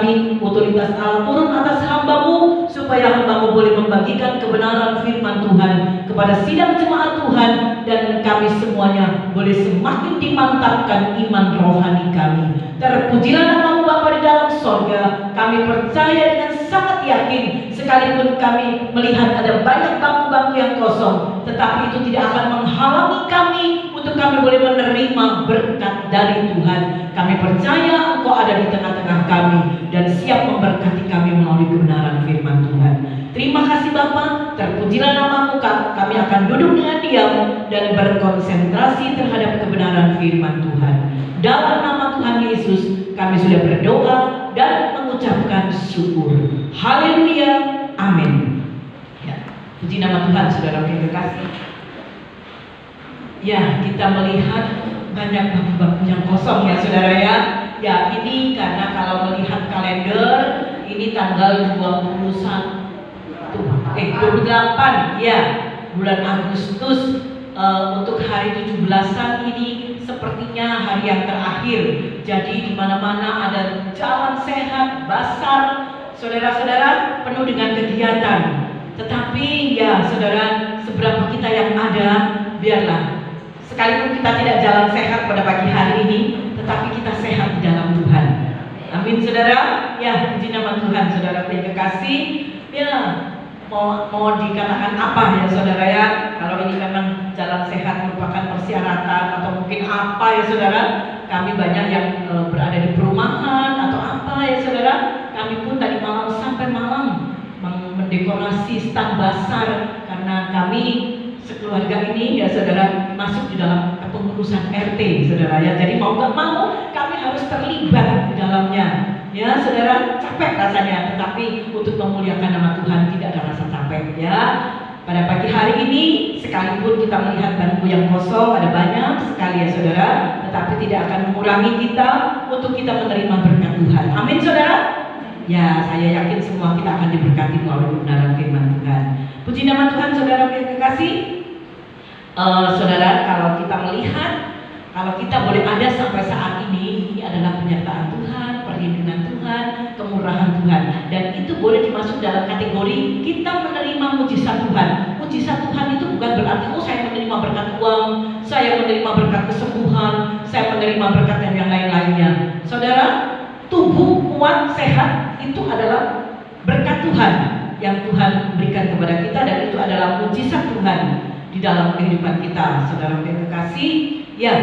kami, otoritas Allah turun atas hamba-Mu, supaya hamba-Mu boleh membagikan kebenaran firman Tuhan kepada sidang jemaat Tuhan, dan kami semuanya boleh semakin dimantapkan iman rohani kami. Terpujilah nama-Mu Bapa di dalam sorga. Kami percaya dengan sangat yakin, sekalipun kami melihat ada banyak bangku-bangku yang kosong, tetapi itu tidak akan menghalangi kami untuk kami boleh menerima berkat dari Tuhan. Kami percaya Engkau ada di tengah-tengah kami dan siap memberkati kami melalui kebenaran firman Tuhan. Terima kasih Bapa, terpujilah nama-Mu. Kami akan duduk dengan diam dan berkonsentrasi terhadap kebenaran firman Tuhan. Dalam nama Tuhan Yesus kami sudah berdoa dan mengucapkan syukur. Haleluya, amin. Ya, puji nama Tuhan, saudara yang terkasih. Ya, kita melihat banyak bangku-bangku yang kosong ya saudara ya. Ya, ini karena kalau melihat kalender ini tanggal 28 ya, bulan Agustus. Untuk hari 17-an ini sepertinya hari yang terakhir. Jadi di mana-mana ada jalan sehat, basar, saudara-saudara, penuh dengan kegiatan. Tetapi ya saudara, seberapa kita yang ada, biarlah sekalipun kita tidak jalan sehat pada pagi hari ini, tetapi kita sehat di dalam Tuhan. Amin saudara. Ya, puji nama Tuhan saudara yang kekasih. Ya, mau dikatakan apa ya saudara ya, kalau ini memang jalan sehat merupakan persyaratan atau mungkin apa ya saudara. Kami banyak yang berada di perumahan atau apa ya saudara. Kami pun tadi malam sampai malam mendekorasi stand basar, karena kami sekeluarga ini ya saudara masuk di dalam kepengurusan RT saudara ya. Jadi mau gak mau kami harus terlibat di dalamnya. Ya saudara, capek rasanya, tetapi untuk memuliakan nama Tuhan tidak ada rasa capek ya. Pada pagi hari ini sekalipun kita melihat bangku yang kosong ada banyak sekali ya saudara, tetapi tidak akan mengurangi kita untuk kita menerima berkat Tuhan. Amin saudara. Ya, saya yakin semua kita akan diberkati melalui kebenaran firman Tuhan. Puji nama Tuhan saudara yang kekasih. Saudara, kalau kita melihat, kalau kita boleh ada sampai saat ini adalah penyertaan Tuhan, perlindungan Tuhan, kemurahan Tuhan, dan itu boleh dimasuk dalam kategori kita menerima mujizat Tuhan. Mujizat Tuhan itu bukan berarti saya menerima berkat uang, saya menerima berkat kesembuhan, saya menerima berkat dan yang lain-lainnya. Saudara, tubuh kuat sehat itu adalah berkat Tuhan yang Tuhan berikan kepada kita, dan itu adalah mujizat Tuhan di dalam kehidupan kita. Saudara yang kekasih, ya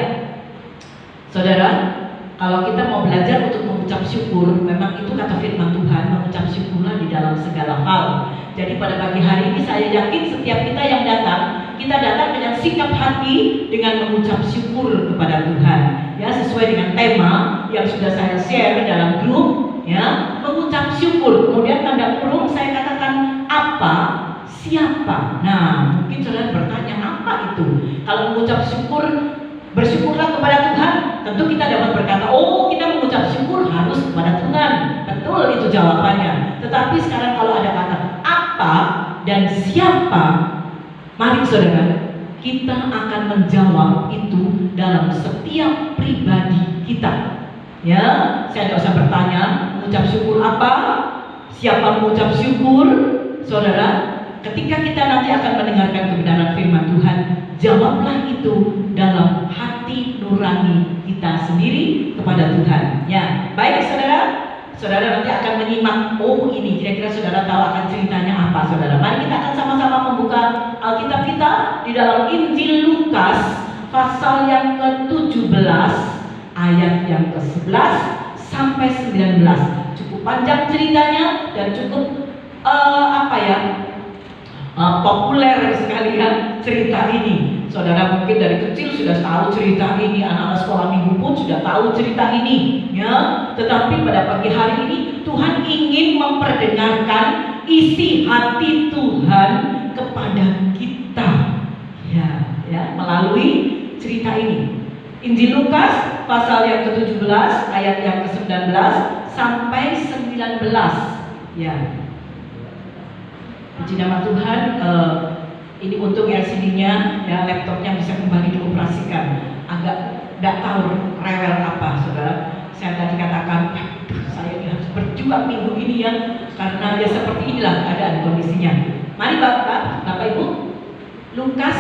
saudara, kalau kita mau belajar untuk mengucap syukur, memang itu kata firman Tuhan, mengucap syukurlah di dalam segala hal. Jadi pada pagi hari ini saya yakin setiap kita yang datang, kita datang dengan sikap hati, dengan mengucap syukur kepada Tuhan. Ya, sesuai dengan tema yang sudah saya share dalam grup, ya, mengucap syukur. Kemudian tanda kurung saya katakan apa, siapa. Nah, mungkin saudara bertanya apa itu? Kalau mengucap syukur, bersyukurlah kepada Tuhan, tentu kita dapat berkata, oh kita mengucap syukur harus kepada Tuhan. Betul, itu jawabannya. Tetapi sekarang kalau ada kata apa dan siapa, mari saudara, kita akan menjawab itu dalam setiap pribadi kita. Ya, saya tidak usah bertanya mengucap syukur apa, siapa mengucap syukur. Saudara, ketika kita nanti akan mendengarkan kebenaran firman Tuhan, jawablah itu dalam hati nurani kita sendiri kepada Tuhan. Ya, baik saudara. Saudara nanti akan menyimak, oh ini kira-kira saudara tahu akan ceritanya apa saudara. Mari kita akan sama-sama membuka Alkitab kita di dalam Injil Lukas pasal yang ke-17 ayat yang ke-11 sampai 19. Cukup panjang ceritanya dan cukup populer sekali ya cerita ini. Saudara mungkin dari kecil sudah tahu cerita ini, anak-anak sekolah minggu pun sudah tahu cerita ini, ya. Tetapi pada pagi hari ini Tuhan ingin memperdengarkan isi hati Tuhan kepada kita, ya, melalui cerita ini. Injil Lukas pasal yang ke-17 ayat yang ke-19 sampai 19, ya. Puji nama Tuhan. Ini untuk LCD-nya, ya, laptopnya bisa kembali dioperasikan. Agak tidak tahu rewel apa, saudara. Saya tadi katakan, saya ini harus berjuang Pak minggu ini ya, karena ya seperti inilah keadaan kondisinya. Mari Bapak Ibu, Lukas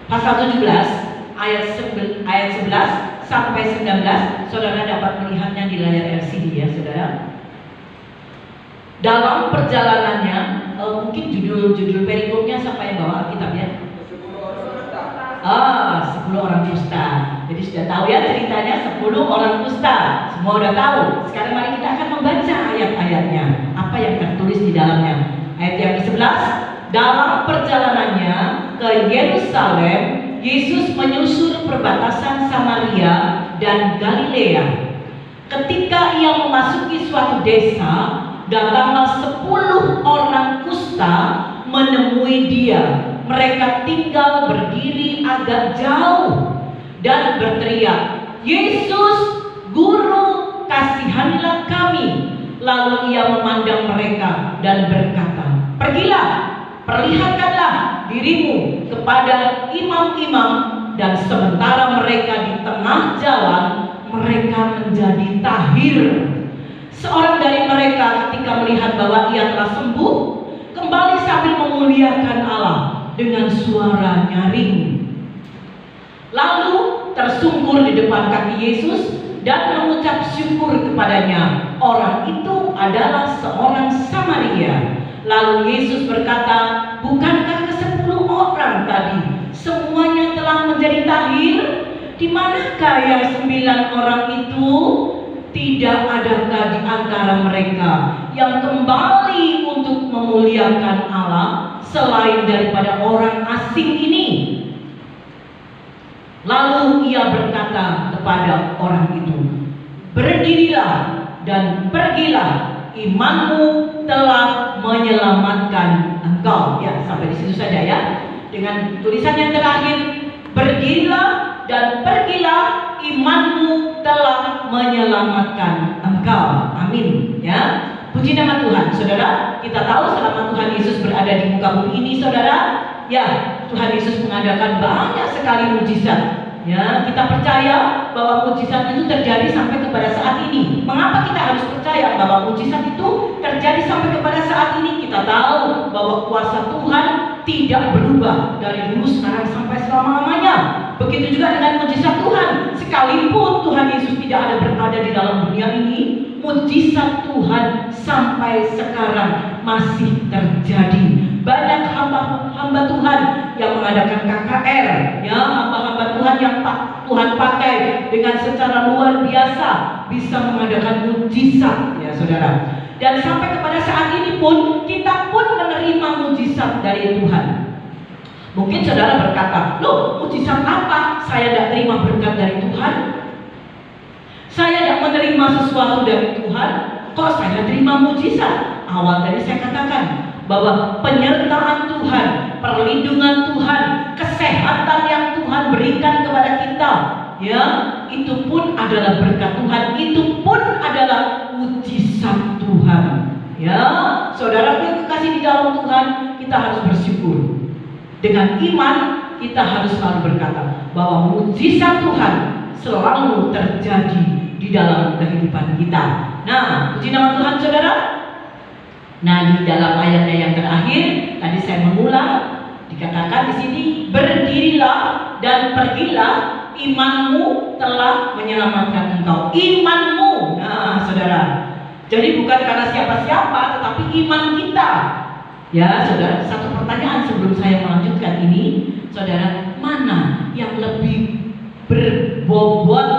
pasal 17 ayat 11 sampai 19, saudara dapat melihatnya di layar LCD ya saudara. Dalam perjalanannya, mungkin judul perikopnya siapa yang bawa Alkitabnya? 10 orang kusta. Jadi sudah tahu ya ceritanya 10 orang kusta. Semua udah tahu. Sekarang mari kita akan membaca ayat-ayatnya. Apa yang tertulis di dalamnya? Ayat yang ke-11. Dalam perjalanannya ke Yerusalem, Yesus menyusur perbatasan Samaria dan Galilea. Ketika ia memasuki suatu desa, datanglah 10 orang kusta menemui dia. Mereka tinggal berdiri agak jauh dan berteriak, "Yesus, Guru, kasihanilah kami." Lalu ia memandang mereka dan berkata, "Pergilah, perlihatkanlah dirimu kepada imam-imam." Dan sementara mereka di tengah jalan, mereka menjadi tahir. Seorang dari mereka ketika melihat bahwa ia telah sembuh, kembali sambil memuliakan Allah dengan suara nyaring. Lalu tersungkur di depan kaki Yesus dan mengucap syukur kepadanya. Orang itu adalah seorang Samaria. Lalu Yesus berkata, "Bukankah ke-10 orang tadi semuanya telah menjadi tahir? Di manakah yang 9 orang itu? Tidak adakah di antara mereka yang kembali untuk memuliakan Allah selain daripada orang asing ini?" Lalu ia berkata kepada orang itu, "Berdirilah dan pergilah, imanmu telah menyelamatkan engkau." Ya, sampai di situ saja ya. Dengan tulisan yang terakhir, "Berdirilah dan pergilah, imanmu telah menyelamatkan engkau." Amin ya. Puji nama Tuhan. Saudara, kita tahu selama Tuhan Yesus berada di muka bumi ini, saudara, ya, Tuhan Yesus mengadakan banyak sekali mujizat. Ya, kita percaya bahwa mujizat itu terjadi sampai kepada saat ini. Mengapa kita harus percaya bahwa mujizat itu terjadi sampai kepada saat ini? Kita tahu bahwa kuasa Tuhan tidak berubah dari dulu, sekarang, sampai selama-lamanya. Begitu juga dengan mujizat Tuhan. Sekalipun Tuhan Yesus tidak ada berada di dalam dunia ini, mujizat Tuhan sampai sekarang masih terjadi. Banyak hamba Tuhan yang mengadakan KKR, ya, hamba-hamba Tuhan yang Tuhan pakai dengan secara luar biasa bisa mengadakan mujizat, ya saudara. Dan sampai kepada saat ini pun kita pun menerima mujizat dari Tuhan. Mungkin saudara berkata, "Loh, mujizat apa? Saya tidak terima berkat dari Tuhan. Saya tidak menerima sesuatu dari Tuhan. Kok saya terima mujizat?" Awal tadi saya katakan bahwa penyertaan Tuhan, perlindungan Tuhan, kesehatan yang Tuhan berikan kepada kita, ya, itu pun adalah berkat Tuhan, itu pun adalah mujizat Tuhan. Ya, saudara yang kekasih di dalam Tuhan, kita harus bersyukur. Dengan iman kita harus selalu berkata bahwa mujizat Tuhan selalu terjadi di dalam kehidupan kita. Nah, puji nama Tuhan saudara. Nah, di dalam ayatnya yang terakhir tadi saya mengulang, dikatakan di sini, "Berdirilah dan pergilah, imanmu telah menyelamatkan engkau." Imanmu. Nah, saudara. Jadi bukan karena siapa-siapa, tetapi iman kita. Ya, saudara, satu pertanyaan sebelum saya melanjutkan ini, saudara, mana yang lebih berbobot,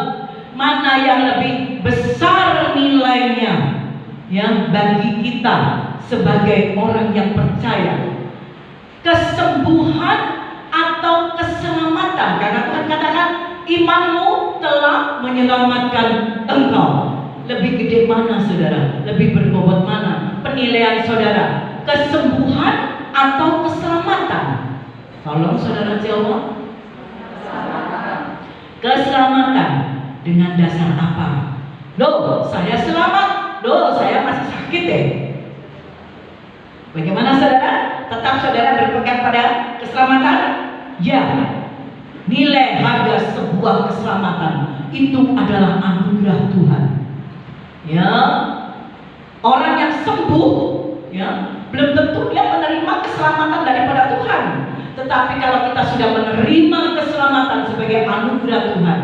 mana yang lebih besar nilainya, ya, bagi kita sebagai orang yang percaya? Kesembuhan atau keselamatan? Karena Tuhan katakan, "Imanmu telah menyelamatkan engkau." Lebih gede mana saudara? Lebih berbobot mana penilaian saudara? Kesembuhan atau keselamatan? Tolong saudara jawab. Keselamatan. Dengan dasar apa? Loh, saya selamat. Loh, saya masih sakit deh. Bagaimana saudara? Tetap saudara berpegang pada keselamatan? Ya. Nilai harga sebuah keselamatan itu adalah anugerah Tuhan. Ya, orang yang sembuh, ya, belum tentu dia menerima keselamatan daripada Tuhan. Tetapi kalau kita sudah menerima keselamatan sebagai anugerah Tuhan,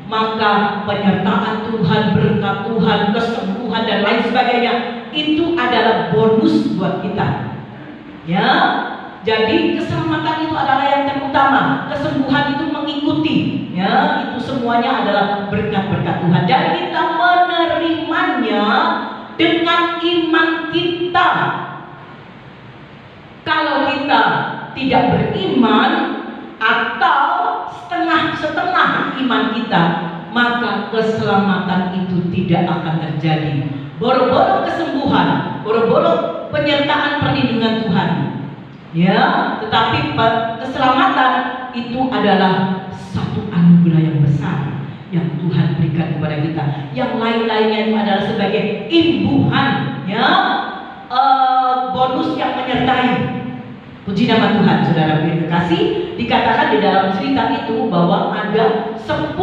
maka penyertaan Tuhan, berkat Tuhan, kesembuhan dan lain sebagainya itu adalah bonus buat kita. Ya, jadi keselamatan itu adalah yang terutama, kesembuhan itu mengikuti. Ya, itu semuanya adalah berkat-berkat Tuhan dan kita menerimanya dengan iman kita. Kalau kita tidak beriman atau setengah-setengah iman kita, maka keselamatan itu tidak akan terjadi. Boro-boro kesembuhan, boro-boro penyertaan perlindungan Tuhan. Ya, tetapi keselamatan itu adalah satu anugerah yang besar yang Tuhan berikan kepada kita. Yang lain-lainnya itu adalah sebagai imbuhan, ya, bonus yang menyertai. Puji nama Tuhan, saudara kasih. Dikatakan di dalam cerita itu bahwa ada 10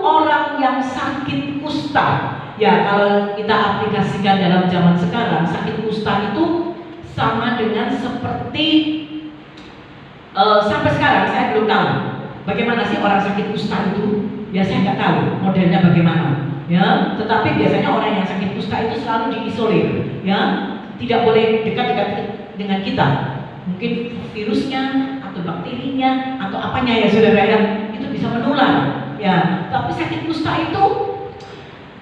orang yang sakit kusta. Ya, kalau kita aplikasikan dalam zaman sekarang, sakit kusta itu sama dengan seperti sampai sekarang saya belum tahu bagaimana sih orang sakit kusta itu. Ya, saya nggak tahu modelnya bagaimana. Ya, tetapi biasanya orang yang sakit kusta itu selalu diisolir. Ya, tidak boleh dekat-dekat dengan kita. Mungkin virusnya atau bakterinya atau apanya ya saudara ya, itu bisa menular. Ya, tapi sakit kusta itu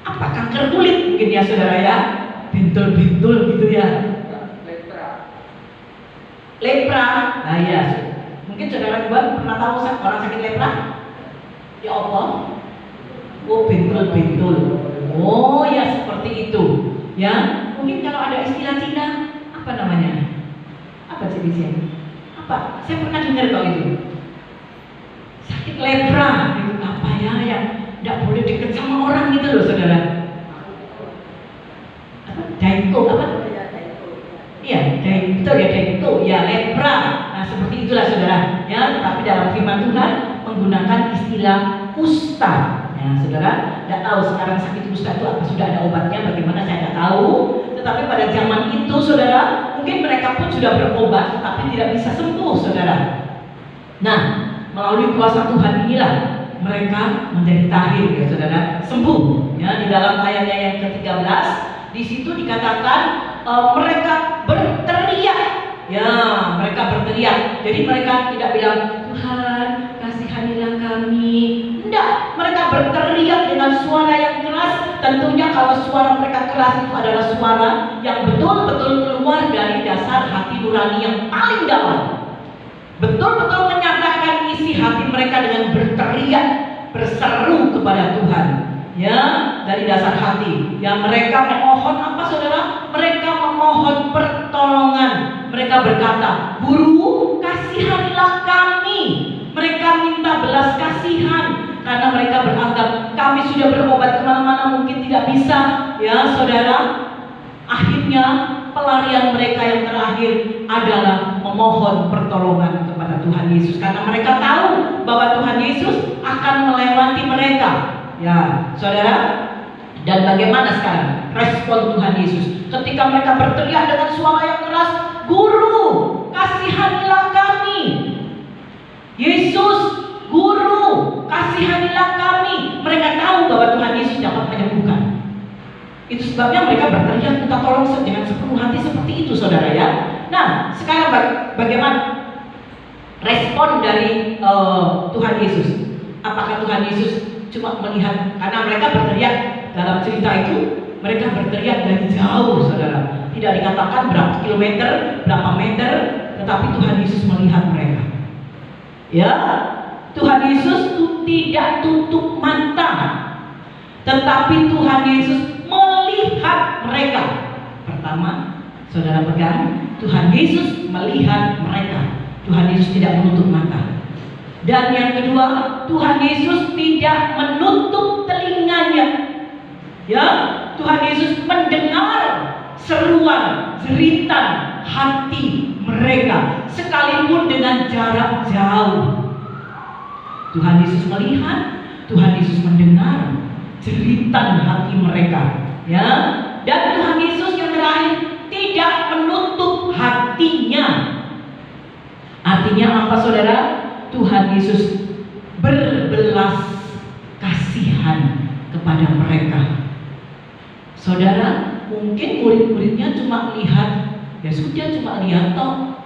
apa, kanker kulit mungkin ya saudara ya, bintul-bintul gitu ya. Lepra. Nah ya, mungkin saudara pernah tahu orang sakit lepra? Ya Allah, oh bintul-bintul. Oh ya, seperti itu. Ya, mungkin kalau ada istilah Cina, apa namanya? Apa jenisnya? Apa? Saya pernah dengar kok itu. Sakit lepra, itu apa ya yang tidak boleh deket sama orang gitu loh saudara. Apa? Daiko apa? Iya, daiko ya, daiko ya, lepra. Nah seperti itulah saudara. Ya, tetapi dalam firman Tuhan menggunakan istilah kusta. Ya saudara, tidak tahu sekarang sakit kusta itu apa, sudah ada obatnya bagaimana saya tidak tahu. Tetapi pada zaman itu saudara, mungkin mereka pun sudah berobat tetapi tidak bisa sembuh saudara. Nah, melalui kuasa Tuhan inilah mereka menjadi tahir ya saudara, sembuh. Ya, di dalam ayatnya yang ke-13 di situ dikatakan mereka berteriak. Ya, mereka berteriak. Jadi mereka tidak bilang Tuhan kasihanilah kami. Tidak, mereka berteriak dengan suara yang keras. Tentunya kalau suara mereka keras itu adalah suara yang betul-betul keluar dari dasar hati nurani yang paling dalam. Betul-betul menyatakan isi hati mereka dengan berteriak, berseru kepada Tuhan. Ya, dari dasar hati. Ya, mereka memohon apa saudara? Mereka memohon pertolongan. Mereka berkata, Guru, kasihanilah kami. Mereka minta belas kasihan karena mereka beranggap kami sudah berobat kemana-mana mungkin tidak bisa. Ya saudara, akhirnya pelarian mereka yang terakhir adalah memohon pertolongan kepada Tuhan Yesus, karena mereka tahu bahwa Tuhan Yesus akan melewati mereka. Ya saudara, dan bagaimana sekarang respon Tuhan Yesus ketika mereka berteriak dengan suara yang keras, Guru, kasihanilah kami. Yesus, Guru, kasihanilah kami. Mereka tahu bahwa Tuhan Yesus dapat menyembuhkan. Itu sebabnya mereka berteriak minta tolong dengan sepenuh hati seperti itu saudara ya. Nah, sekarang bagaimana respon dari Tuhan Yesus? Apakah Tuhan Yesus cuma melihat, karena mereka berteriak dalam cerita itu, mereka berteriak dari jauh saudara. Tidak dikatakan berapa kilometer, berapa meter, tetapi Tuhan Yesus melihat mereka. Ya, Tuhan Yesus tidak tutup mata, tetapi Tuhan Yesus melihat mereka. Pertama, saudara pegang, Tuhan Yesus melihat mereka. Tuhan Yesus tidak menutup mata. Dan yang kedua, Tuhan Yesus tidak menutup telinganya. Ya, Tuhan Yesus mendengar seruan, jeritan hati mereka, sekalipun dengan jarak jauh. Tuhan Yesus melihat, Tuhan Yesus mendengar jeritan hati mereka. Ya, dan Tuhan Yesus yang terakhir tidak menutup hatinya. Artinya apa saudara? Tuhan Yesus berbelas kasihan kepada mereka. Saudara, mungkin murid-muridnya cuma melihat, ya sudah cuma lihat toh,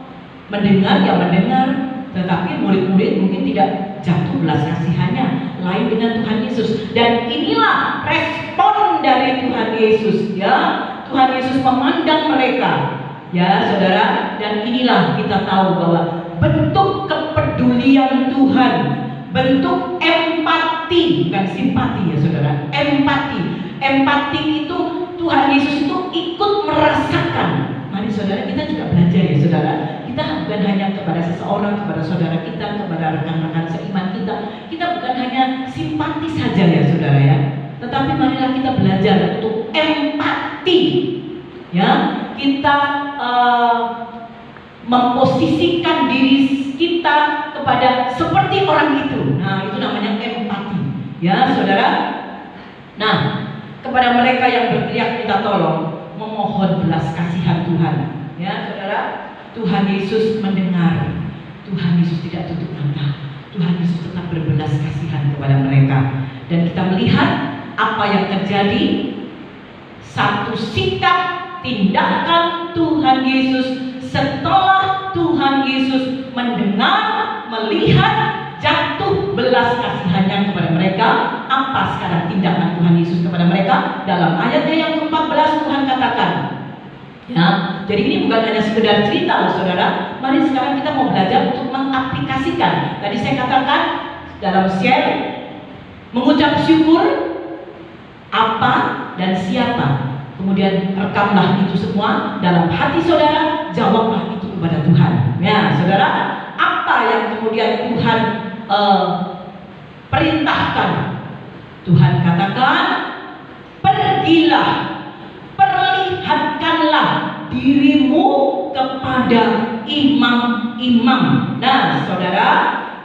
mendengar ya mendengar, tetapi murid-murid mungkin tidak jatuh belas kasihannya. Lain dengan Tuhan Yesus. Dan inilah respon dari Tuhan Yesus, ya. Tuhan Yesus memandang mereka, ya saudara. Dan inilah kita tahu bahwa bentuk kepedulian Tuhan, bentuk empati, bukan simpati ya saudara, empati. Empati itu Tuhan Yesus itu ikut merasakan. Mari saudara, kita juga belajar ya saudara. Kita bukan hanya kepada seseorang, kepada saudara kita, kepada rekan-rekan seiman kita. Kita bukan hanya simpati saja ya saudara ya. Tetapi marilah kita belajar untuk empati. Ya, kita memposisikan diri kita kepada seperti orang itu. Nah, itu namanya empati. Ya saudara. Nah, kepada mereka yang berteriak minta tolong, memohon belas kasihan Tuhan. Ya saudara, Tuhan Yesus mendengar. Tuhan Yesus tidak tutup mata. Tuhan Yesus tetap berbelas kasihan kepada mereka. Dan kita melihat apa yang terjadi. Satu sikap tindakan Tuhan Yesus setelah Tuhan Yesus mendengar, melihat, jatuh belas kasihannya kepada mereka. Apa sekarang tindakan Tuhan Yesus kepada mereka? Dalam ayatnya yang ke-14 Tuhan katakan, ya, jadi ini bukan hanya sekedar cerita loh saudara. Mari sekarang kita mau belajar untuk mengaplikasikan. Tadi saya katakan dalam share, mengucap syukur apa dan siapa. Kemudian rekamlah itu semua dalam hati saudara, jawablah itu kepada Tuhan. Ya saudara, apa yang kemudian Tuhan perintahkan? Tuhan katakan, pergilah, perlihatkanlah dirimu kepada imam-imam. Nah saudara,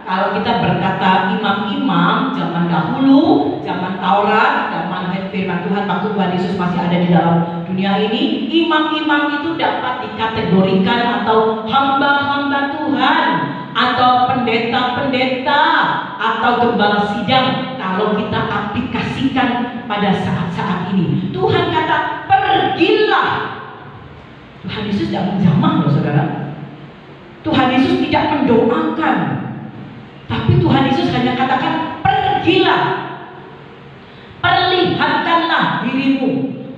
kalau kita berkata imam-imam zaman dahulu, zaman Taurat, zaman firman Tuhan waktu Tuhan Yesus masih ada di dalam dunia ini, imam-imam itu dapat dikategorikan atau hamba-hamba Tuhan, atau pendeta-pendeta, atau gembala sidang. Kalau kita aplikasikan pada saat-saat ini, Tuhan kata pergilah. Tuhan Yesus tidak menjamah loh saudara. Tuhan Yesus tidak mendoakan, tapi Tuhan Yesus hanya katakan pergilah, perlihatkanlah dirimu,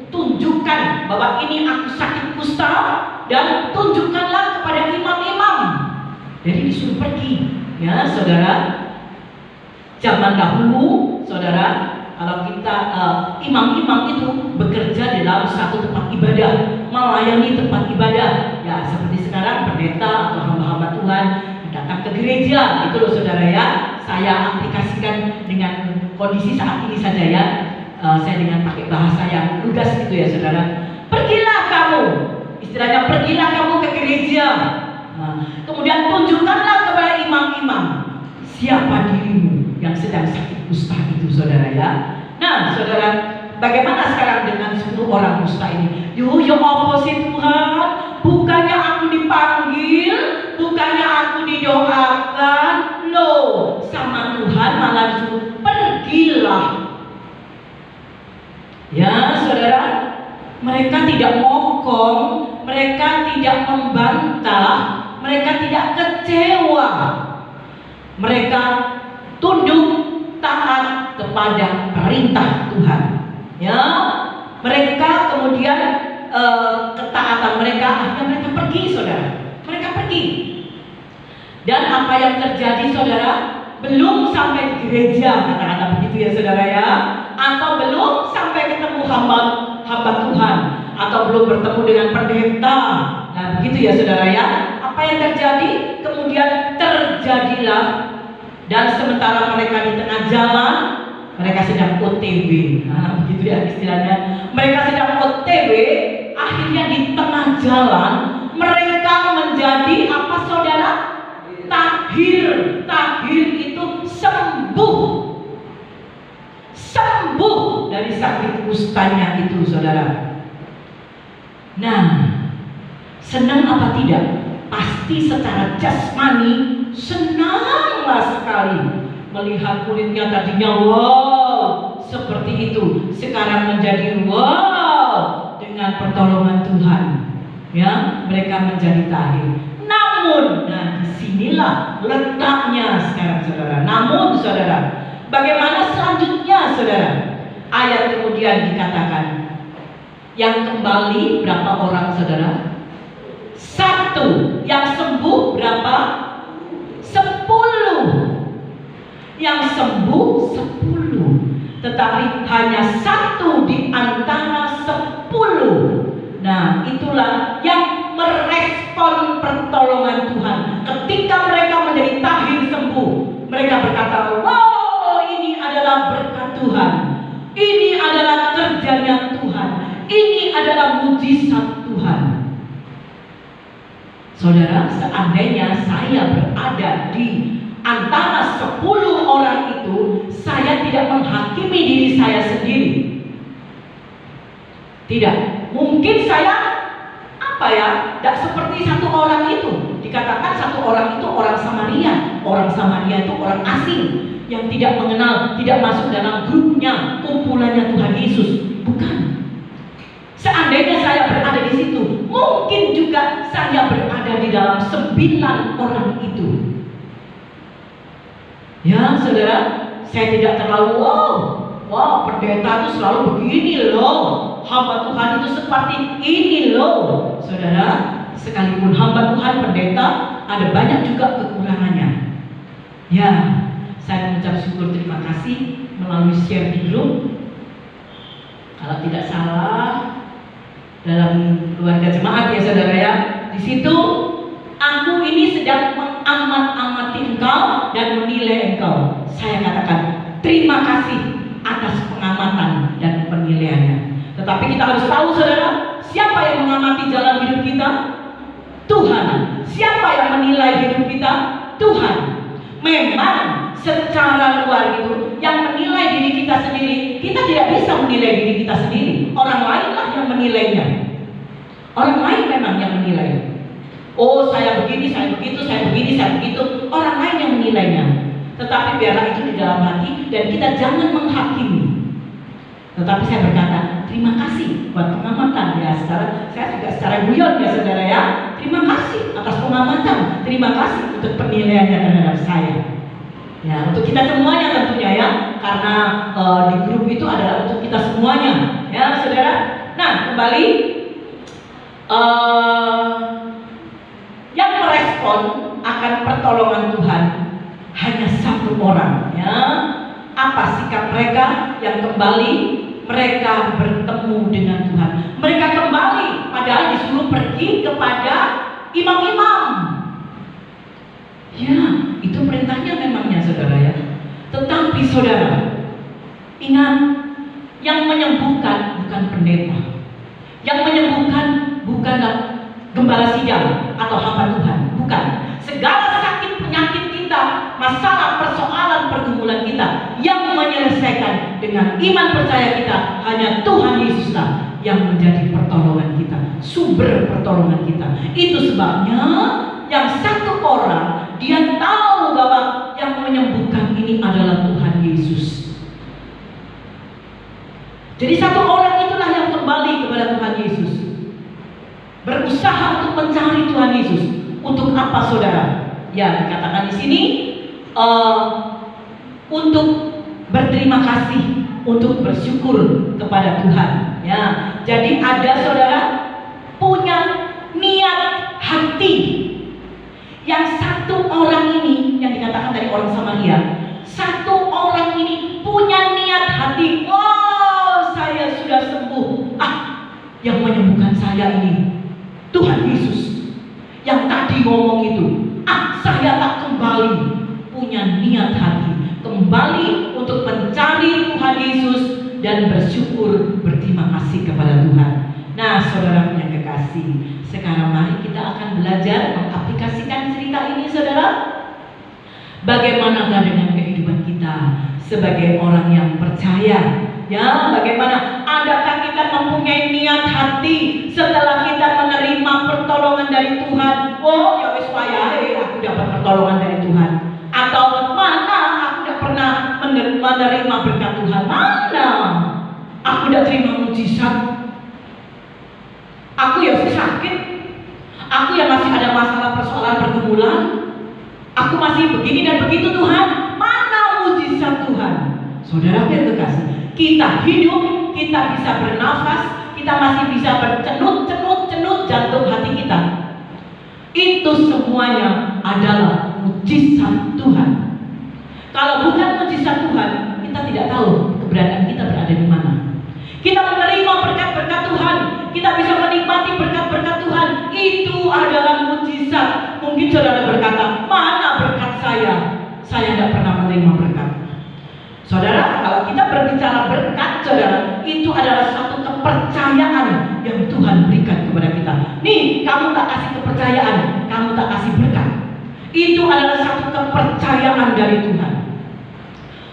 tunjukkan bahwa ini aku sakit kusta, dan tunjukkanlah kepada imam-imam. Jadi disuruh pergi, ya saudara. Zaman dahulu, saudara, kalau kita imam-imam itu bekerja di dalam satu tempat ibadah, melayani tempat ibadah. Ya seperti sekarang pendeta atau hamba-hamba Tuhan datang ke gereja, itu loh saudara ya. Saya aplikasikan dengan kondisi saat ini saja ya. Saya dengan pakai bahasa yang lugas gitu ya saudara. Pergilah kamu, istilahnya pergilah kamu ke gereja. Kemudian tunjukkanlah kepada imam-imam siapa dirimu yang sedang sakit kusta itu saudara ya. Nah saudara, bagaimana sekarang dengan 10 orang kusta ini? Ya apa sih Tuhan? Bukannya aku dipanggil, bukannya aku didoakan. Loh, sama Tuhan malah disuruh pergilah. Ya saudara, mereka tidak mokong, mereka tidak membantah, mereka tidak kecewa. Mereka tunduk taat kepada perintah Tuhan. Ya, mereka kemudian ketaatan mereka, akhirnya mereka pergi saudara. Mereka pergi. Dan apa yang terjadi saudara? Belum sampai di gereja, kata-kata begitu ya saudara ya, atau belum sampai ketemu hamba Tuhan, atau belum bertemu dengan pendeta. Nah begitu ya saudara ya. Apa yang terjadi? Kemudian terjadilah, dan sementara mereka di tengah jalan, mereka sedang OTW. Nah begitu ya istilahnya. Mereka sedang OTW, akhirnya di tengah jalan mereka menjadi apa saudara? Tahir. Tahir itu sembuh dari sakit kustanya itu itu, saudara. Nah, senang apa tidak? Pasti secara jasmani senanglah sekali melihat kulitnya tadinya wow seperti itu, sekarang menjadi wow dengan pertolongan Tuhan. Ya, mereka menjadi tahir. Namun, nah disinilah letaknya sekarang, saudara. Namun, saudara, bagaimana selanjutnya, saudara? Ayat kemudian dikatakan, yang kembali berapa orang, saudara? 1. Yang sembuh berapa? 10. Yang sembuh 10. Tetapi hanya 1 di antara 10. Nah, itulah yang merespon pertolongan Tuhan. Ketika mereka menjadi tahir sembuh, mereka berkata, wow, ini adalah berkat Tuhan, ini adalah kerjanya Tuhan, ini adalah mujizat Tuhan. Saudara, seandainya saya berada di antara 10 orang itu, saya tidak menghakimi diri saya sendiri. Tidak, mungkin saya tidak seperti 1 orang itu. Dikatakan 1 orang itu orang Samaria. Orang Samaria itu orang asing yang tidak mengenal, tidak masuk dalam grupnya, kumpulannya Tuhan Yesus. Bukan. Seandainya saya berada di situ, mungkin juga saya berada di dalam 9 orang itu. Ya, saudara, saya tidak terlalu wow, pendeta itu selalu begini loh, hamba Tuhan itu seperti ini loh. Saudara, sekalipun hamba Tuhan pendeta, ada banyak juga kekurangannya. Ya, saya mengucap syukur terima kasih melalui share di grup. Kalau tidak salah, dalam keluarga jemaat ya saudara ya, di situ aku ini sedang mengamat-amati engkau dan menilai engkau. Saya katakan terima kasih atas pengamatan dan penilaiannya. Tetapi kita harus tahu, saudara, siapa yang mengamati jalan hidup kita? Tuhan. Siapa yang menilai hidup kita? Tuhan. Memang secara luar itu yang menilai diri kita sendiri, kita tidak bisa menilai diri kita sendiri. Orang lainlah yang menilainya. Orang lain memang yang menilai. Oh, saya begini, saya begitu, saya begini, saya begitu. Orang lain yang menilainya. Tetapi biarlah itu di dalam hati dan kita jangan menghakimi. Tetapi saya berkata, terima kasih buat pengamatan ya. Saya juga secara guyon ya saudara ya. Terima kasih atas pengamatan. Terima kasih untuk penilaiannya terhadap saya. Ya, untuk kita semuanya tentunya ya. Karena di grup itu adalah untuk kita semuanya ya saudara. Nah, kembali yang merespon akan pertolongan Tuhan hanya 1 orang ya. Apa sikap mereka yang kembali? Mereka bertemu dengan Tuhan. Mereka kembali padahal disuruh pergi kepada imam-imam. Ya, itu perintahnya memangnya saudara ya. Tetapi saudara, ingat, yang menyembuhkan bukan pendeta. Yang menyembuhkan bukanlah gembala sidang atau hamba Tuhan, bukan. Segala sakit penyakit kita, masalah persoalan pergumulan kita, yang menyelesaikan dengan iman percaya kita hanya Tuhan Yesuslah yang menjadi pertolongan kita, sumber pertolongan kita. Itu sebabnya yang 1 orang dia tahu bahwa yang menyembuhkan ini adalah Tuhan Yesus. Jadi 1 orang itulah yang kembali kepada Tuhan Yesus, berusaha untuk mencari Tuhan Yesus. Untuk apa saudara? Ya, dikatakan di sini untuk berterima kasih, untuk bersyukur kepada Tuhan. Ya, jadi ada saudara punya niat hati. Yang 1 orang ini yang dikatakan dari orang Samaria, 1 orang ini punya niat hati. Wow, saya sudah sembuh. Yang menyembuhkan saya ini Tuhan Yesus yang tadi ngomong itu. Saya tak kembali, punya niat hati kembali untuk mencari Tuhan Yesus dan bersyukur, berterima kasih kepada Tuhan. Nah, saudara yang kekasih, sekarang mari kita akan belajar mengaplikasikan cerita ini, saudara. Bagaimanakah dengan kehidupan kita sebagai orang yang percaya Ya, bagaimana? Adakah kita mempunyai niat hati setelah kita menerima pertolongan dari Tuhan? Oh, ya wis wayahe aku dapat pertolongan dari Tuhan. Atau mana aku tidak pernah menerima berkat Tuhan? Mana? Aku tidak terima mujizat. Aku ya sakit. Aku yang masih ada masalah persoalan pergumulan. Aku masih begini dan begitu Tuhan. Mana mujizat Tuhan? Saudara yang terkasih, kita hidup, kita bisa bernafas, kita masih bisa bercenut jantung hati kita. Itu semuanya adalah mujizat Tuhan. Kalau bukan mujizat Tuhan, kita tidak tahu keberadaan kita berada di mana. Kita menerima berkat-berkat Tuhan, kita bisa menikmati berkat-berkat Tuhan. Itu adalah mujizat. Mungkin saudara berkata, mana berkat saya? Saya tidak pernah menerima berkat. Saudara, kalau kita berbicara berkat, saudara, itu adalah satu kepercayaan yang Tuhan berikan kepada kita. Nih, kamu tak kasih kepercayaan, kamu tak kasih berkat. Itu adalah satu kepercayaan dari Tuhan.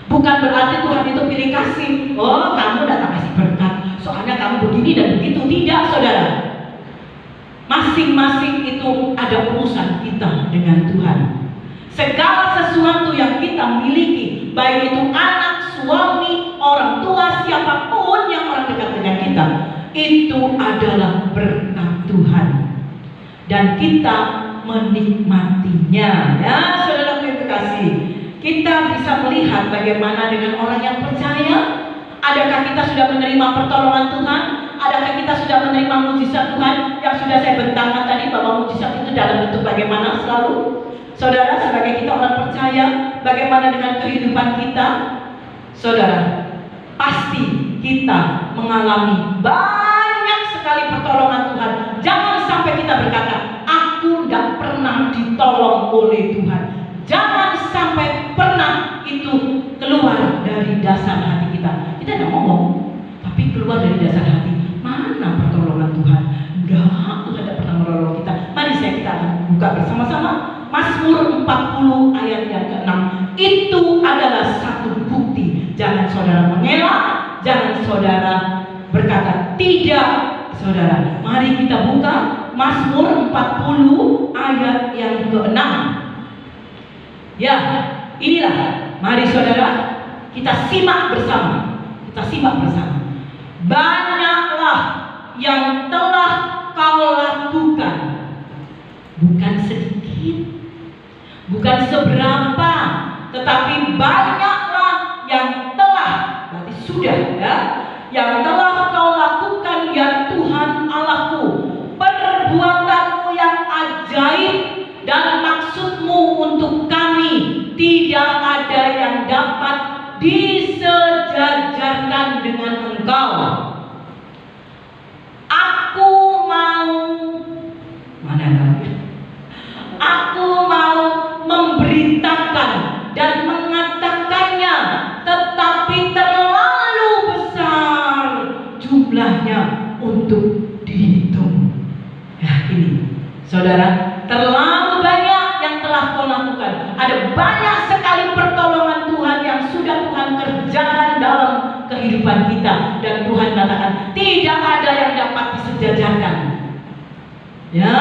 Bukan berarti Tuhan itu pilih kasih. Oh, kamu tak kasih berkat, soalnya kamu begini dan begitu. Tidak, saudara. Masing-masing itu ada urusan kita dengan Tuhan. Segala sesuatu yang kita miliki, baik itu anak, suami, orang tua, siapapun yang orang dekat dengan kita, itu adalah berkat Tuhan. Dan kita menikmatinya. Ya, saudara yang kasih, kita bisa melihat bagaimana dengan orang yang percaya. Adakah kita sudah menerima pertolongan Tuhan? Adakah kita sudah menerima mujizat Tuhan? Yang sudah saya bentangkan tadi, bahwa mujizat itu dalam bentuk bagaimana selalu. Saudara, sebagai kita orang percaya, bagaimana dengan kehidupan kita? Saudara, pasti kita mengalami banyak sekali pertolongan Tuhan. Jangan sampai kita berkata, aku tidak pernah ditolong oleh Tuhan. Jangan sampai pernah itu keluar dari dasar hati kita. Kita tidak ngomong, tapi keluar dari dasar hati. Mana pertolongan Tuhan? Enggak, Tuhan tidak pernah menolong kita. Mari kita akan buka bersama-sama Mazmur 40 ayat yang ke-6. Itu adalah satu bukti. Jangan saudara mengelak, jangan saudara berkata tidak. Saudara, mari kita buka Mazmur 40 ayat yang ke-6. Ya, inilah. Mari saudara, kita simak bersama. Kita simak bersama. Banyaklah yang telah kau lakukan, bukan sedikit, bukan seberapa, tetapi banyaklah yang telah, berarti sudah ya, yang telah kau lakukan ya Tuhan Allahku. Perbuatanmu yang ajaib dan maksudmu untuk kami tidak ada yang dapat disejajarkan dengan Engkau. Aku mau, mana lagi? Aku mau memberitakan dan mengatakannya, tetapi terlalu besar jumlahnya untuk dihitung. Ya, ini saudara, terlalu banyak yang telah kau lakukan. Ada banyak sekali pertolongan Tuhan yang sudah Tuhan kerjakan dalam kehidupan kita. Dan Tuhan katakan, tidak ada yang dapat disejajarkan. Ya,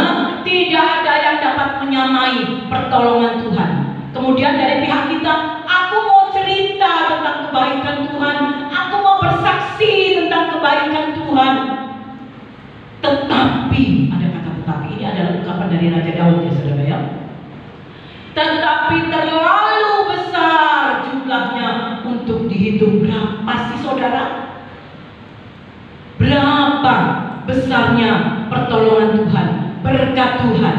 tidak ada yang dapat menyamai pertolongan Tuhan. Kemudian dari pihak kita, aku mau cerita tentang kebaikan Tuhan, aku mau bersaksi tentang kebaikan Tuhan. Tetapi, ada kata tetapi, ini adalah ungkapan dari Raja Daud ya saudara ya. Tetapi terlalu besar jumlahnya untuk dihitung. Berapa sih saudara? Berapa besarnya pertolongan Tuhan, berkat Tuhan.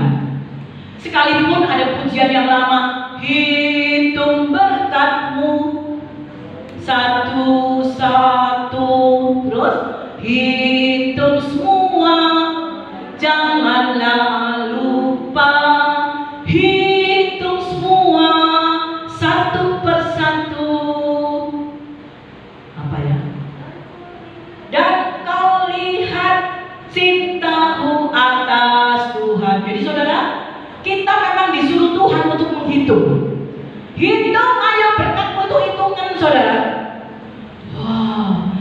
Sekalipun ada pujian yang lama, hitung berkatmu satu-satu, terus hitung semua, janganlah lupa, hitung semua satu persatu. Apa ya? Dan kau lihat cintamu atas Tuhan. Jadi saudara, kita memang disuruh Tuhan untuk menghitung. Hitung, ayo berkatmu itu hitungan saudara. Wow,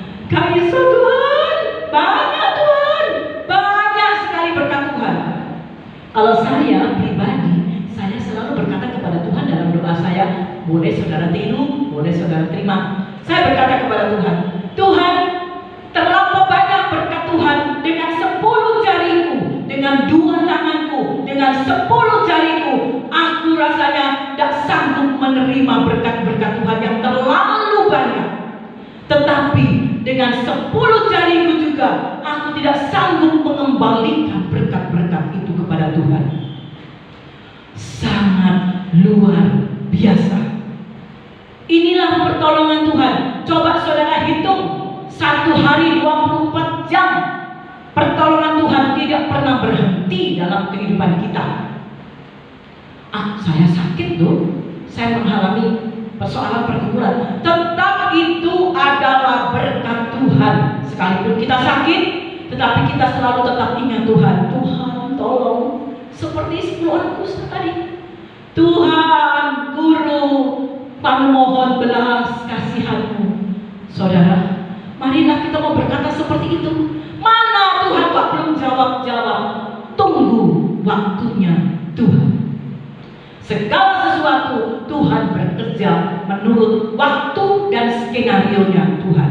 saya pribadi, saya selalu berkata kepada Tuhan dalam doa saya, boleh saudara tiru, boleh saudara terima. Saya berkata kepada Tuhan, Tuhan, terlalu banyak berkat Tuhan dengan 10 jariku, dengan 2 tanganku, dengan 10 jariku. Aku rasanya tidak sanggup menerima berkat-berkat Tuhan yang terlalu banyak. Tetapi dengan 10 jariku juga, aku tidak sanggup mengembalikan berkat-berkat itu kepada Tuhan. Sangat luar biasa. Inilah pertolongan Tuhan. Coba saudara hitung, 1 hari 24 jam pertolongan Tuhan tidak pernah berhenti dalam kehidupan kita. Saya sakit tuh, saya mengalami persoalan pergumulan, tetap itu adalah berkat Tuhan. Sekalipun kita sakit, tetapi kita selalu tetap ingat Tuhan. Tuhan tolong, seperti 10 orang kusta tadi. Tuhan Guru, kami mohon belas kasihan-Mu. Saudara, marilah kita mau berkata seperti itu. Mana Tuhan kok belum jawab-jawab? Tunggu waktunya Tuhan. Segala sesuatu Tuhan bekerja menurut waktu dan skenario-nya Tuhan.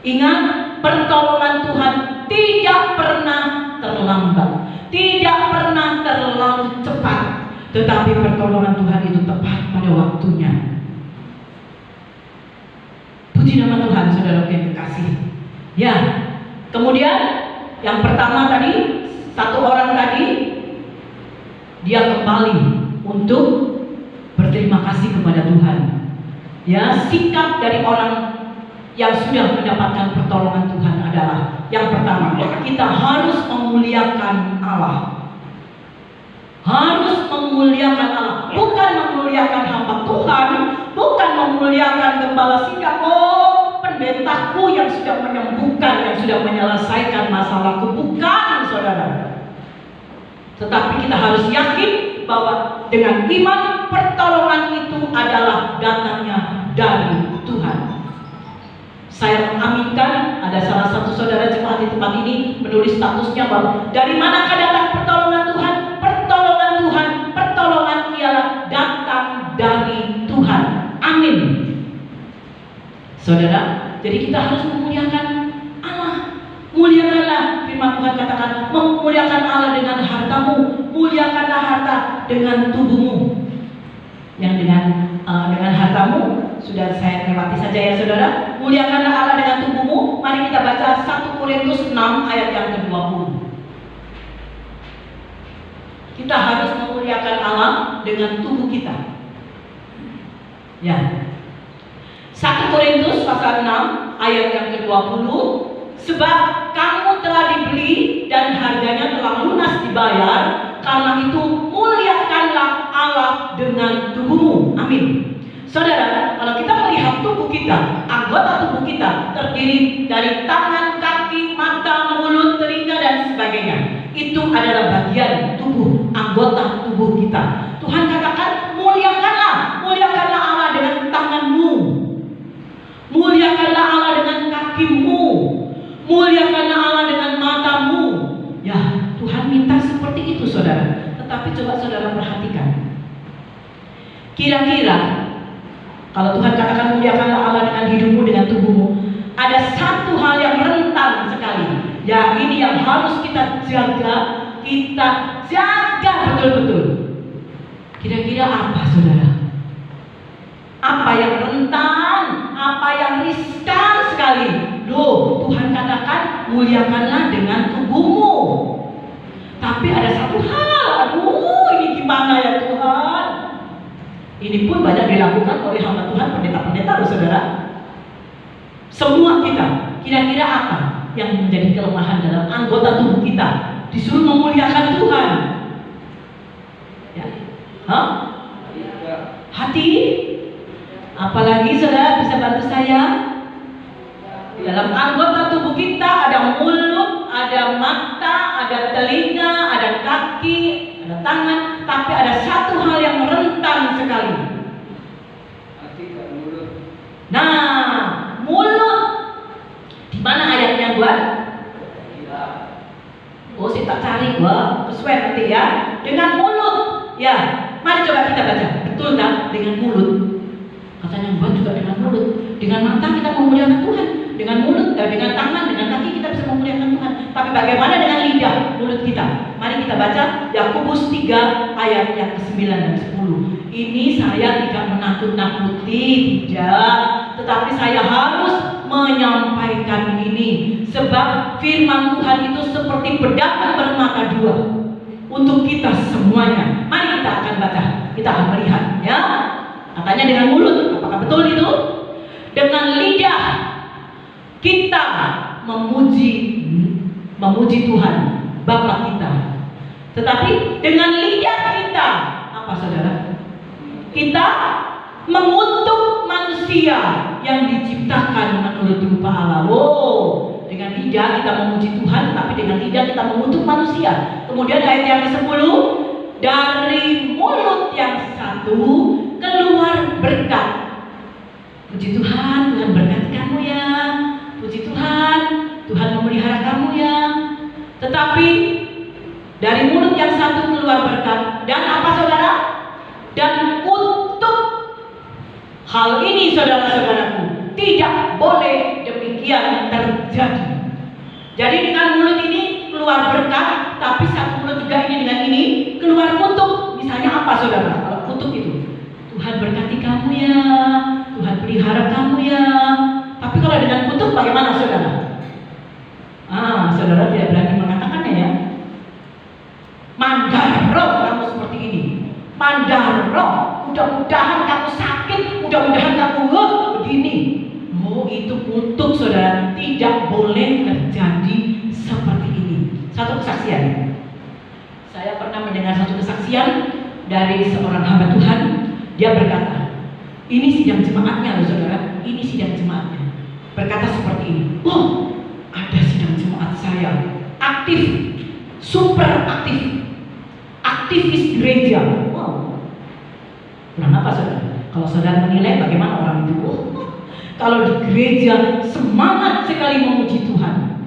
Ingat, pertolongan Tuhan tidak pernah terlambat, tidak pernah terlalu cepat, tetapi pertolongan Tuhan itu tepat pada waktunya. Puji nama Tuhan, saudara yang kekasih. Ya, kemudian yang pertama tadi, 1 orang tadi, dia kembali untuk berterima kasih kepada Tuhan. Ya, sikap dari orang yang sudah mendapatkan pertolongan Tuhan adalah yang pertama, kita harus memuliakan Allah. Harus memuliakan Allah, bukan memuliakan hamba Tuhan, bukan memuliakan gembala sikap. Oh, pendetaku yang sudah menyembuhkan, yang sudah menyelesaikan masalahku, bukan, saudara. Tetapi kita harus yakin bahwa dengan iman, pertolongan itu adalah datangnya dari Tuhan. Saya mengaminkan, ada salah satu saudara jemaat di tempat ini menulis statusnya bahwa dari manakah datang pertolongan Tuhan? Pertolongan Tuhan, pertolongan ialah datang dari Tuhan. Amin. Saudara, jadi kita harus memuliakan Allah. Muliakanlah, firman Tuhan katakan, memuliakan Allah dengan hartamu, muliakanlah harta dengan tubuhmu. Yang dengan hartamu sudah saya lewati saja ya saudara. Muliakanlah Allah dengan tubuhmu. Mari kita baca 1 Korintus 6 ayat yang ke-20. Kita harus memuliakan Allah dengan tubuh kita. Ya. 1 Korintus pasal 6 ayat yang ke-20. Sebab kamu telah dibeli dan harganya telah lunas dibayar. Karena itu muliakanlah Allah dengan tubuhmu. Amin. Saudara, kalau kita melihat tubuh kita, anggota tubuh kita terdiri dari tangan, kaki, mata, mulut, telinga, dan sebagainya. Itu adalah bagian tubuh, anggota tubuh kita. Tuhan katakan, muliakanlah Allah dengan tanganmu, muliakanlah Allah dengan kakimu, muliakanlah Allah dengan matamu. Ya, Tuhan minta seperti itu, saudara. Tetapi coba saudara perhatikan, kira-kira kalau Tuhan katakan muliakanlah Allah dengan hidupmu, dengan tubuhmu, ada satu hal yang rentan sekali. Ya, ini yang harus kita jaga betul-betul. Kira-kira apa, saudara? Apa yang rentan? Apa yang riskan sekali? Loh, Tuhan katakan muliakanlah dengan tubuhmu. Tapi ada satu hal, ini gimana ya Tuhan? Ini pun banyak dilakukan oleh hamba Tuhan, pendeta-pendeta loh saudara. Semua kita, kira-kira apa yang menjadi kelemahan dalam anggota tubuh kita? Disuruh memuliakan Tuhan. Ya. Hati? Apalagi saudara bisa bantu saya? Dalam anggota tubuh kita ada mulut, ada mata, ada telinga, ada kaki, ada tangan, tapi ada satu hal yang rentan sekali. Nah, mulut. Di mana ayatnya buat? Oh, saya tak cari, wah, kesuwen nanti ya. Dengan mulut, ya. Mari coba kita baca. Betul tak? Dengan mulut. Katanya buat juga dengan mulut. Dengan mata kita memuliakan Tuhan. Dengan mulut, dengan tangan, dengan kaki kita bisa memuliakan Tuhan. Tapi bagaimana dengan lidah, mulut kita? Mari kita baca Yakobus 3 ayat yang ke-9 dan 10. Ini saya tidak menakut-nakuti, tidak, tetapi saya harus menyampaikan ini sebab firman Tuhan itu seperti pedang bermata dua untuk kita semuanya. Mari kita akan baca, kita akan melihat ya. Katanya dengan mulut, apakah betul itu? Dengan lidah kita memuji Tuhan Bapa kita. Tetapi dengan lidah kita apa saudara? Kita mengutuk manusia yang diciptakan menurut rupa Allah. Oh, dengan lidah kita memuji Tuhan, tapi dengan lidah kita mengutuk manusia. Kemudian ayat yang ke-10, dari mulut yang satu keluar berkat. Puji Tuhan, Tuhan berkati kamu ya. Puji Tuhan, Tuhan memelihara kamu ya. Tetapi dari mulut yang satu keluar berkat. Dan apa saudara? Dan kutuk. Hal ini saudara-saudaraku tidak boleh demikian terjadi. Jadi dengan mulut ini keluar berkat, tapi satu mulut juga ini dengan ini keluar kutuk. Misalnya apa saudara? Kalau kutuk itu, Tuhan berkati kamu ya, Tuhan pelihara kamu ya. Tapi kalau dengan kutuk bagaimana saudara? Saudara tidak berani mengatakannya ya. Mandar roh kamu seperti ini. Mandar roh, mudah-mudahan kamu sakit, mudah-mudahan kamu begini. Oh, itu kutuk saudara. Tidak boleh terjadi seperti ini. Satu kesaksian. Saya pernah mendengar satu kesaksian dari seorang hamba Tuhan. Dia berkata, ini sidang jemaatnya loh saudara. Ini sidang jemaatnya. Berkata seperti ini. Oh, ada sidang jemaat saya aktif, super aktif, aktivis gereja. Wow. Kurang apa saudara? Kalau saudara menilai bagaimana orang itu? Kalau di gereja semangat sekali memuji Tuhan.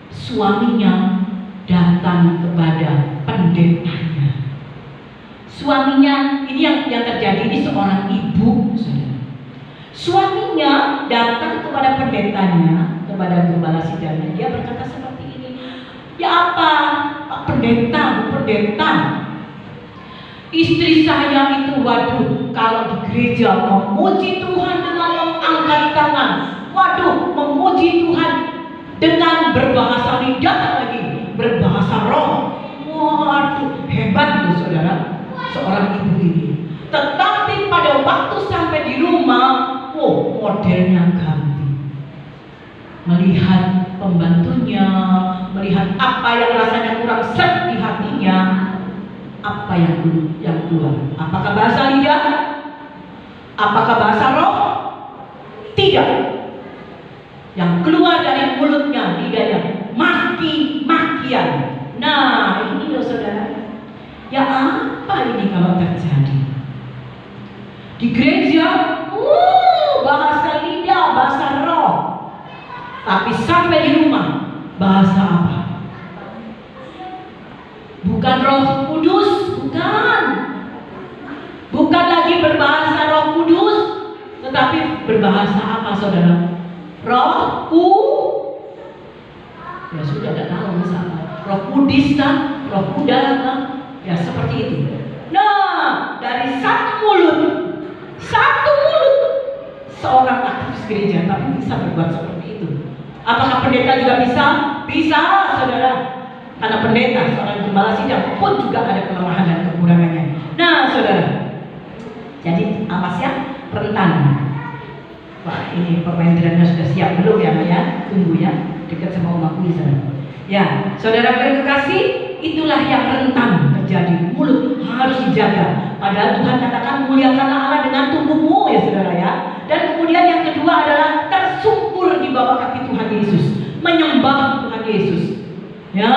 Suaminya datang kepada pendetanya. Suaminya, ini yang terjadi, ini seorang ibu saudara. Suaminya datang kepada pendetanya, kepada gembala sidangnya. Dia berkata seperti ini, ya apa Pak Pendeta, Bu Pendeta, istri saya itu waduh, kalau di gereja memuji Tuhan dengan mengangkat tangan, waduh, memuji Tuhan dengan berbahasa lidah lagi, berbahasa roh. Waduh, hebat loh saudara, seorang ibu ini. Tetapi pada waktu sampai di rumah, modelnya ganti. Melihat pembantunya, melihat apa yang rasanya kurang seret di hatinya, apa yang keluar? Apakah bahasa lidah? Apakah bahasa roh? Tidak. Yang keluar dari mulutnya, lidahnya, maki-makian. Nah, ini loh saudara. Ya apa ini kalau terjadi? Di gereja, bahasa lidah, bahasa roh. Tapi sampai di rumah, bahasa apa? Bukan Roh Kudus, bukan. Bukan lagi berbahasa Roh Kudus, tetapi berbahasa apa saudara? Ya sudah tidak tahu misalnya. Roh Kudus kan, Roh Kuda kan, ya seperti itu. Nah, dari satu mulut seorang aktivis gereja tapi bisa berbuat seperti itu. Apakah pendeta juga bisa? Bisa, saudara. Karena pendeta, seorang gembala sidang pun juga ada kelemahan dan kekurangannya. Nah, saudara. Jadi apa sih? Rentan. Wah, ini pemain drumnya sudah siap belum ya, Mbak ya? Tunggu ya, dekat sama umatku di sana. Ya, saudara kekasih, itulah yang rentan terjadi. Mulut harus dijaga. Padahal Tuhan katakan muliakanlah Allah dengan tubuhmu ya saudara ya. Dan kemudian yang kedua adalah tersungkur di bawah kaki Tuhan Yesus, menyembah Tuhan Yesus, ya,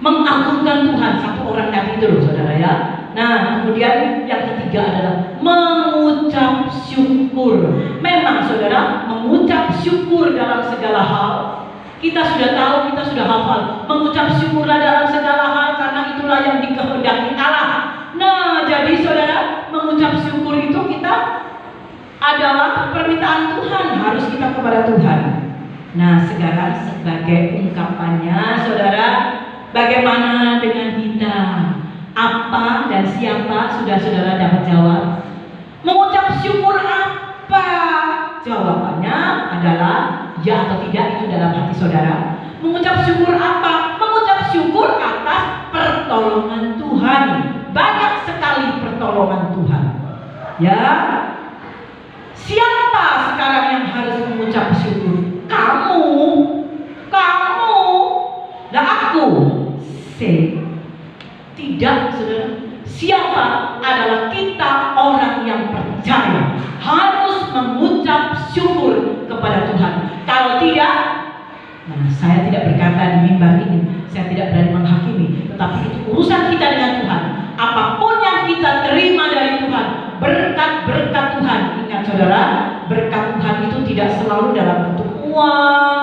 mengagungkan Tuhan. Satu orang tadi itu loh saudara ya. Nah kemudian yang ketiga adalah mengucap syukur. Memang saudara, mengucap syukur dalam segala hal. Kita sudah tahu, kita sudah sudah hafal. Mengucap syukurlah dalam segala hal, karena itulah yang dikehendaki Allah. Nah, jadi saudara, mengucap syukur itu kita adalah permintaan Tuhan, harus kita kepada Tuhan. Nah, sekarang sebagai ungkapannya, saudara, bagaimana dengan kita? Apa dan siapa? Sudah saudara dapat jawab? Mengucap syukur apa? Jawabannya adalah ya atau tidak, itu dalam hati saudara. Mengucap syukur apa? Mengucap syukur atas pertolongan Tuhan. Banyak sekali pertolongan Tuhan. Ya. Siapa sekarang yang harus mengucap syukur? Kamu. Dan aku. Tidak, saudara. Siapa? Adalah kita, orang yang percaya, harus mengucap syukur kepada Tuhan. Kalau tidak, nah, saya tidak berkata di mimbar ini, saya tidak berani menghakimi, tetapi itu urusan kita dengan Tuhan. Apapun yang kita terima dari Tuhan, berkat-berkat Tuhan. Ingat saudara, berkat Tuhan itu tidak selalu dalam bentuk uang,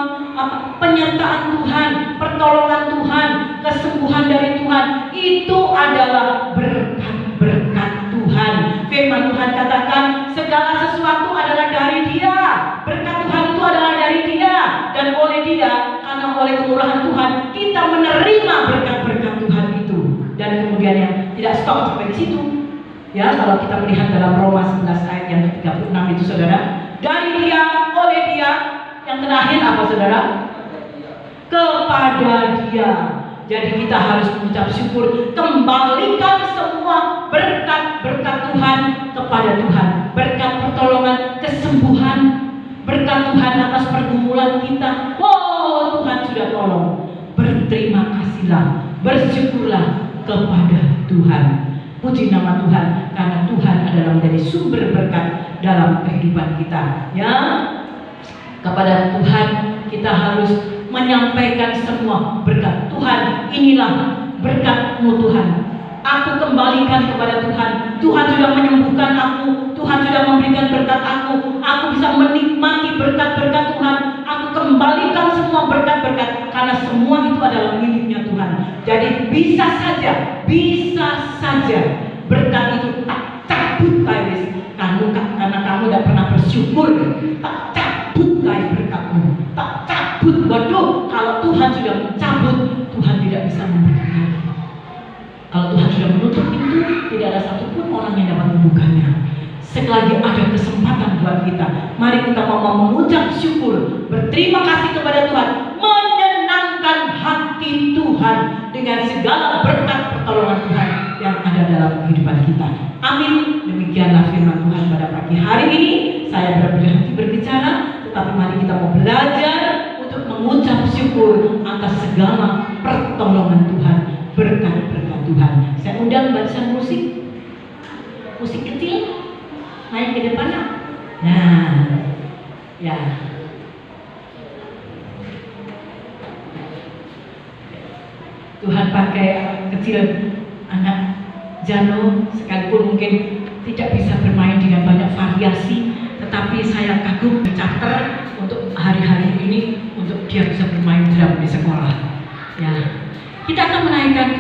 penyertaan Tuhan, pertolongan Tuhan, kesembuhan dari Tuhan. Itu adalah berkat-berkat Tuhan. Firman Tuhan katakan segala sesuatu adalah dari Dia. Berkat Tuhan itu adalah dari Dia, dan oleh Dia, karena oleh kemurahan Tuhan kita menerima berkat-berkat Tuhan itu. Dan kemudian yang tidak stop sampai di situ. Ya, kalau kita melihat dalam Roma 11 ayat yang ke-36 itu saudara, dari Dia, oleh Dia, yang terakhir apa saudara? Kepada Dia. Jadi kita harus mengucap syukur, kembalikan semua berkat-berkat Tuhan kepada Tuhan. Berkat pertolongan, kesembuhan, berkat Tuhan atas pergumulan kita. Oh, Tuhan sudah tolong. Berterima kasihlah, bersyukurlah kepada Tuhan. Puji nama Tuhan, karena Tuhan adalah menjadi sumber berkat dalam kehidupan kita. Ya, kepada Tuhan kita harus menyampaikan semua berkat. Tuhan, inilah berkat-Mu Tuhan. Aku kembalikan kepada Tuhan. Tuhan sudah menyembuhkan aku. Tuhan sudah memberikan berkat aku. Aku bisa menikmati berkat-berkat Tuhan. Aku kembalikan semua berkat-berkat, karena semua itu adalah miliknya Tuhan. Jadi bisa saja berkat itu tak cabut guys. Karena kamu tidak pernah bersyukur, tak cabut guys berkatmu. Tak cabut. Waduh, kalau Tuhan sudah mencabut, Tuhan tidak bisa memberikan. Kalau Tuhan sudah menutup pintu, tidak ada satupun orang yang dapat membukanya. Selagi ada kesempatan buat kita, mari kita mau mengucap syukur, berterima kasih kepada Tuhan, menyenangkan hati Tuhan dengan segala berkat pertolongan Tuhan yang ada dalam kehidupan kita. Amin. Demikianlah firman Tuhan pada pagi hari ini. Saya berhenti berbicara, tetapi mari kita mau belajar untuk mengucap syukur atas segala pertolongan Tuhan, berkat-berkat Tuhan. Saya undang barisan musik kecil naik ke depan. Nah, ya. Tuhan pakai kecil, anak Jano, sekalipun mungkin tidak bisa bermain dengan banyak variasi, tetapi saya kagum charter untuk hari-hari ini untuk dia bisa bermain drum di sekolah. Ya, kita akan menaikkan